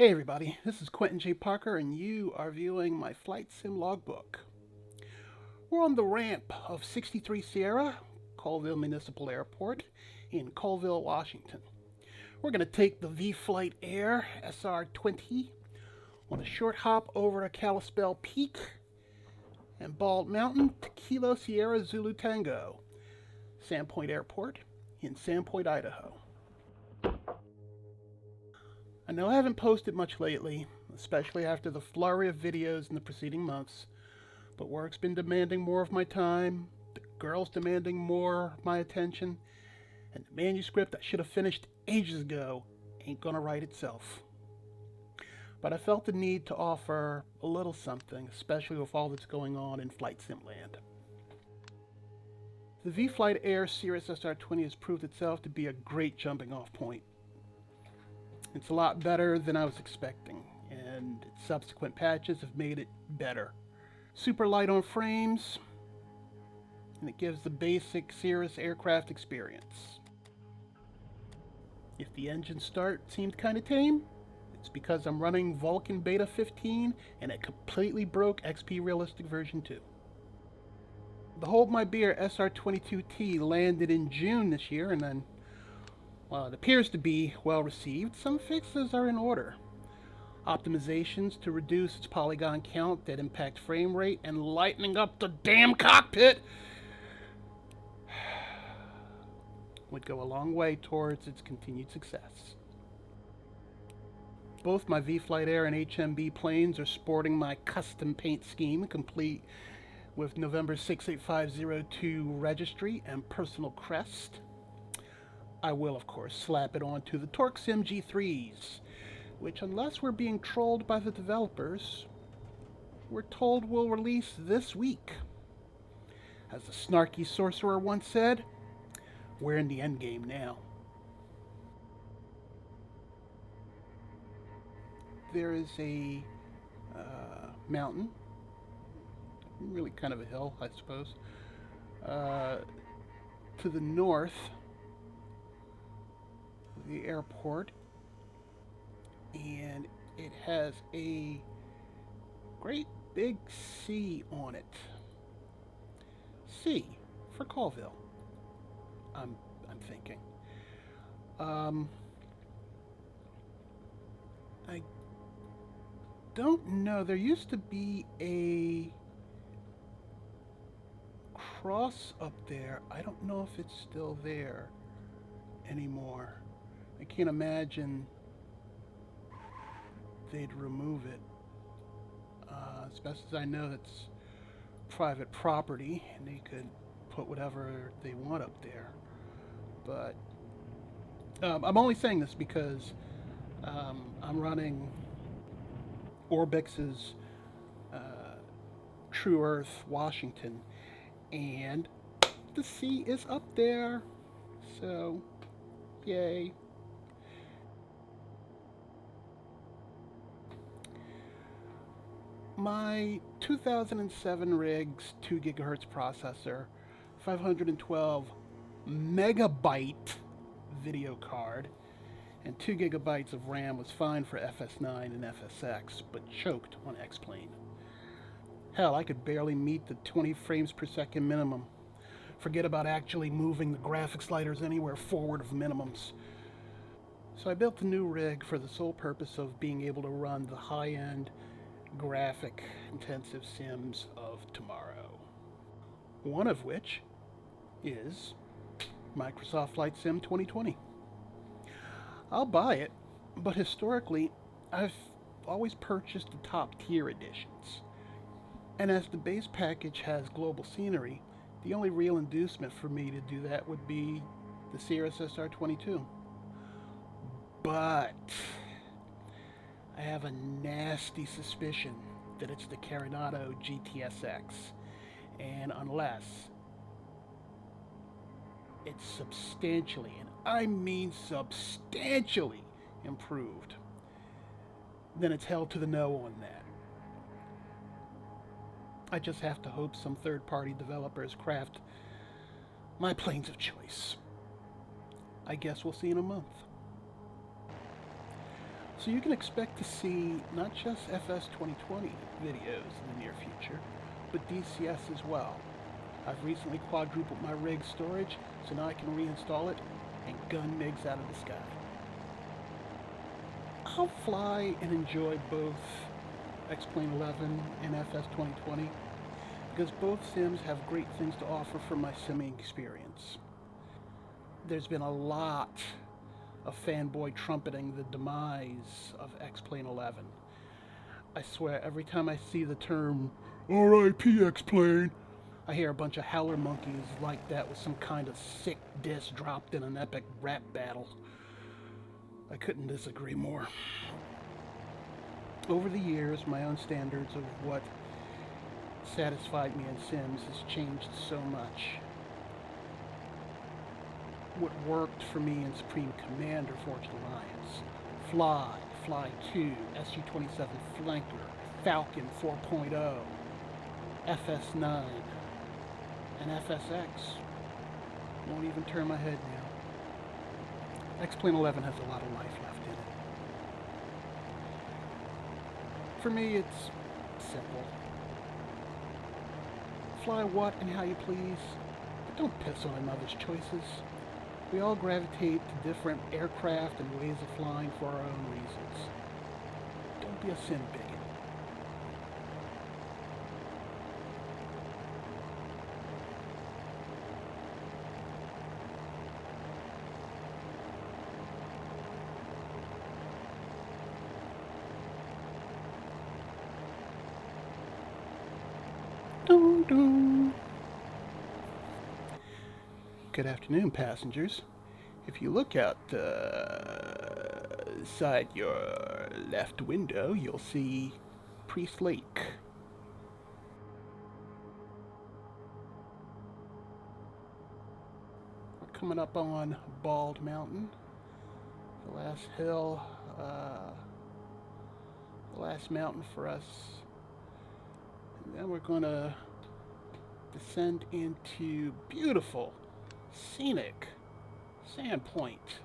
Hey everybody, this is Quentin J. Parker and you are viewing my flight sim logbook. We're on the ramp of 63 Sierra, Colville Municipal Airport in Colville, Washington. We're going to take the vFlyteAir SR20 on a short hop over to Kalispell Peak and Bald Mountain to Kilo Sierra Zulu Tango, Sandpoint Airport in Sandpoint, Idaho. I know I haven't posted much lately, especially after the flurry of videos in the preceding months, but work's been demanding more of my time, the girl's demanding more of my attention, and the manuscript I should have finished ages ago ain't gonna write itself. But I felt the need to offer a little something, especially with all that's going on in flight sim land. The vFlyteAir Cirrus SR20 has proved itself to be a great jumping off point. It's a lot better than I was expecting, and its subsequent patches have made it better. Super light on frames, and it gives the basic Cirrus aircraft experience. If the engine start seemed kind of tame, it's because I'm running Vulkan Beta 15 and it completely broke XP Realistic version 2. The Hold My Beer SR22T landed in June this year, and then while it appears to be well received, some fixes are in order. Optimizations to reduce its polygon count that impact frame rate and lightening up the damn cockpit would go a long way towards its continued success. Both my vFlyteAir and HMB planes are sporting my custom paint scheme, complete with November 68502 registry and personal crest. I will, of course, slap it onto the TorqueSim G3s, which, unless we're being trolled by the developers, we're told will release this week. As the snarky sorcerer once said, we're in the endgame now. There is a mountain, really kind of a hill, I suppose, to the north the airport, and it has a great big C on it. C for Colville, I'm thinking. I don't know. There used to be a cross up there. I don't know if it's still there anymore. I can't imagine they'd remove it. As best as I know, it's private property, and they could put whatever they want up there. But I'm only saying this because I'm running Orbix's True Earth Washington, and the C is up there. So, yay. My 2007 rig's 2 GHz processor, 512 megabyte video card, and 2 gigabytes of RAM was fine for FS9 and FSX, but choked on X-Plane. Hell, I could barely meet the 20 frames per second minimum. Forget about actually moving the graphics sliders anywhere forward of minimums. So I built a new rig for the sole purpose of being able to run the high-end graphic intensive sims of tomorrow. One of which is Microsoft Flight Sim 2020. I'll buy it, but historically I've always purchased the top tier editions. And as the base package has global scenery, the only real inducement for me to do that would be the Cirrus SR22. But I have a nasty suspicion that it's the Carenado GTSX, and unless it's substantially, and I mean substantially, improved, then it's hell to the no on that. I just have to hope some third-party developers craft my planes of choice. I guess we'll see in a month. So you can expect to see not just FS 2020 videos in the near future, but DCS as well. I've recently quadrupled my rig storage, so now I can reinstall it and gun MiGs out of the sky. I'll fly and enjoy both X-Plane 11 and FS 2020 because both sims have great things to offer for my simming experience. There's been a lot of fanboy trumpeting the demise of X-Plane 11. I swear, every time I see the term RIP X-Plane, I hear a bunch of howler monkeys like that with some kind of sick diss dropped in an epic rap battle. I couldn't disagree more. Over the years, my own standards of what satisfied me in Sims has changed so much. What worked for me in Supreme Commander Forged Alliance, Fly 2, SG-27 Flanker, Falcon 4.0, FS9, and FSX won't even turn my head now. X-Plane 11 has a lot of life left in it. For me, it's simple. Fly what and how you please, but don't piss on another's choices. We all gravitate to different aircraft and ways of flying for our own reasons. Don't be a sim bigot. Dun, dun. Good afternoon, passengers. If you look out side your left window, you'll see Priest Lake. We're coming up on Bald Mountain, the last hill, the last mountain for us. And then we're going to descend into beautiful, scenic Sandpoint.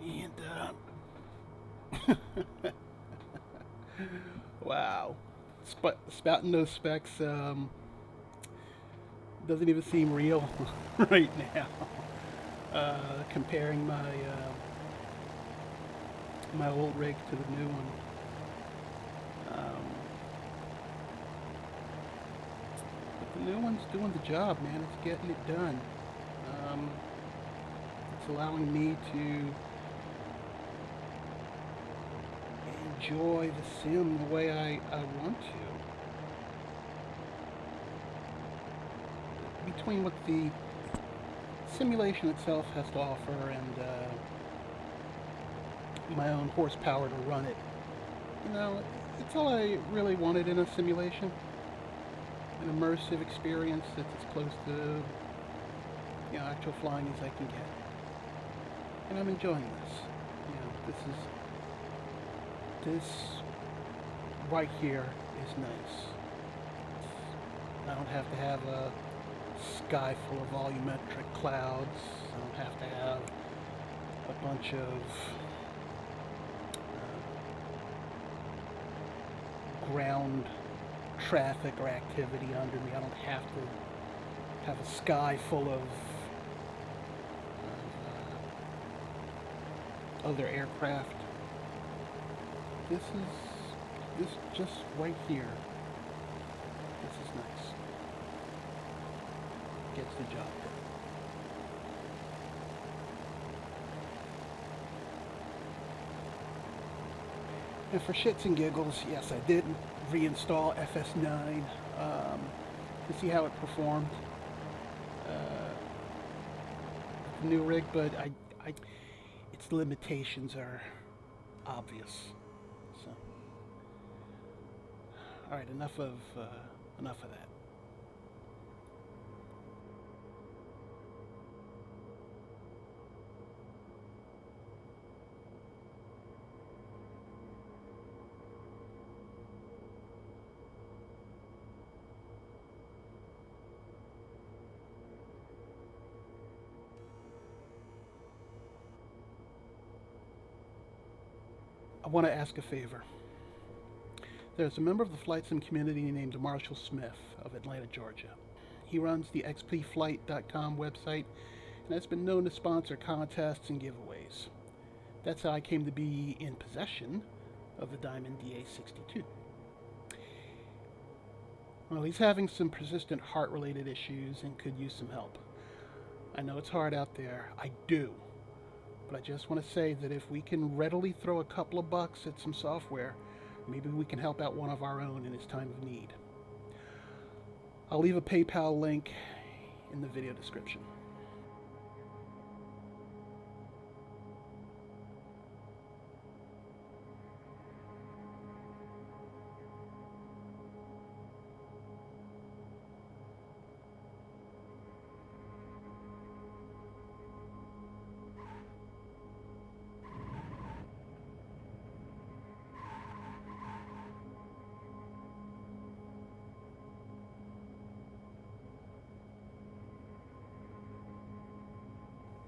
And, wow. Spouting those specs doesn't even seem real right now. Comparing my my old rig to the new one. But the new one's doing the job, man. It's getting it done. It's allowing me to enjoy the sim the way I want to. Between what the simulation itself has to offer and my own horsepower to run it, you know, it's all I really wanted in a simulation. An immersive experience that's as close to, you know, actual flying as I can get. And I'm enjoying this. You know, this right here is nice. I don't have to have a sky full of volumetric clouds. I don't have to have a bunch of ground traffic or activity under me. I don't have to have a sky full of other aircraft. This just right here. This is nice. Gets the job done. And for shits and giggles, yes, I did reinstall FS9 to see how it performed. The new rig, but its limitations are obvious. So, all right, enough of that. I want to ask a favor. There's a member of the flight sim community named Marshall Smith of Atlanta, Georgia. He runs the xpflight.com website and has been known to sponsor contests and giveaways. That's how I came to be in possession of the Diamond DA62. Well, he's having some persistent heart-related issues and could use some help. I know it's hard out there. I do. But I just want to say that if we can readily throw a couple of bucks at some software, maybe we can help out one of our own in his time of need. I'll leave a PayPal link in the video description.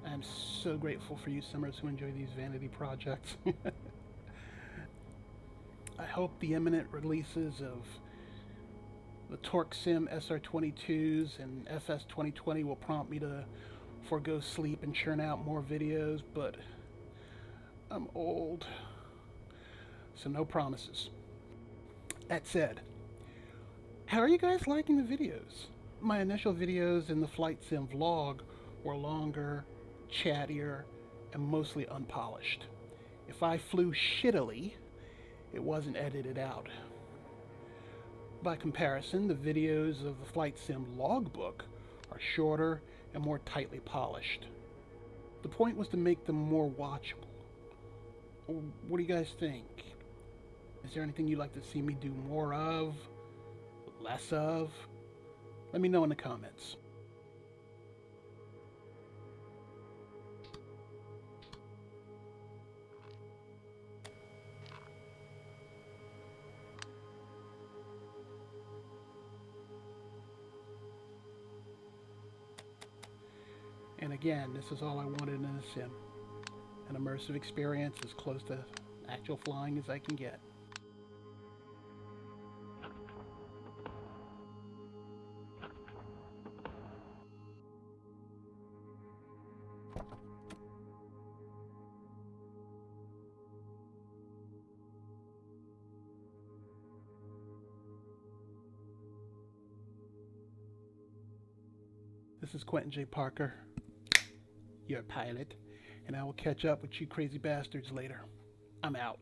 I'm so grateful for you simmers who enjoy these vanity projects. I hope the imminent releases of the TorqueSim SR22s and FS 2020 will prompt me to forego sleep and churn out more videos, but I'm old, so no promises. That said, how are you guys liking the videos? My initial videos in the Flight Sim vlog were longer, chattier, and mostly unpolished. If I flew shittily, it wasn't edited out. By comparison, the videos of the Flight Sim logbook are shorter and more tightly polished. The point was to make them more watchable. What do you guys think? Is there anything you'd like to see me do more of? Less of? Let me know in the comments. And again, this is all I wanted in a sim. An immersive experience as close to actual flying as I can get. This is Quentin J. Parker, your pilot, and I will catch up with you crazy bastards later. I'm out.